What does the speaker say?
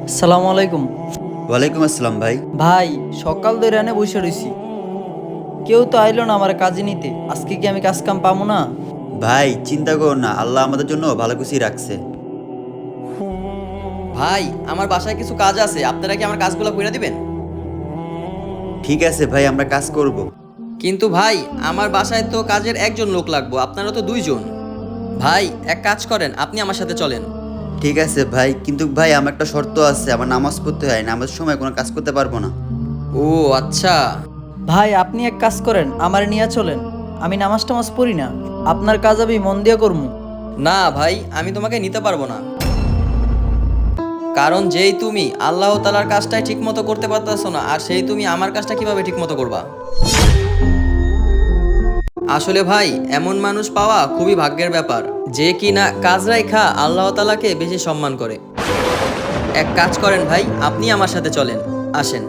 আসসালামু আলাইকুম। ওয়ালাইকুম আসসালাম ভাই। ভাই, সকাল ধরে এনে বসে রইছি, কেউ তো আইলো না আমার কাজে নিতে। আজকে কি আমি কাজ কাম পাবো না? ভাই চিন্তা করো না, আল্লাহ আমাদের জন্য ভালো কিছুই রাখছে। ভাই, আমার বাসায় কিছু কাজ আছে, আপনারা কি আমার কাজগুলো কইরা দিবেন? ঠিক আছে ভাই, আমরা কাজ করব। কিন্তু ভাই, আমার বাসায় তো কাজের একজন লোক লাগবে, আপনারা তো দুইজন। ভাই, এক কাজ করেন, আপনি আমার সাথে চলেন। ঠিক আছে ভাই, কিন্তু ভাই আমার একটা শর্ত আছে, আমার নামাজ পড়তে হয়, নামাজের সময় কোনো কাজ করতে পারবো না। ও আচ্ছা। ভাই, আপনি এক কাজ করেন, আমার নিয়ে চলেন। আমি নামাজ টামাজ পড়ি না, আপনার কাজ আমি মন দিয়ে করবো। না ভাই, আমি তোমাকে নিতে পারবো না। কারণ যেই তুমি আল্লাহ তাআলার কাজটাই ঠিক মতো করতে পারতেছো না, আর সেই তুমি আমার কাজটা কিভাবে ঠিক মতো করবা? আসলে ভাই, এমন মানুষ পাওয়া খুবই ভাগ্যের ব্যাপার, যে কিনা কাজ রাইখা আল্লাহ তাআলাকে বেশি সম্মান করে। এক কাজ করেন ভাই, আপনি আমার সাথে চলেন, আসেন।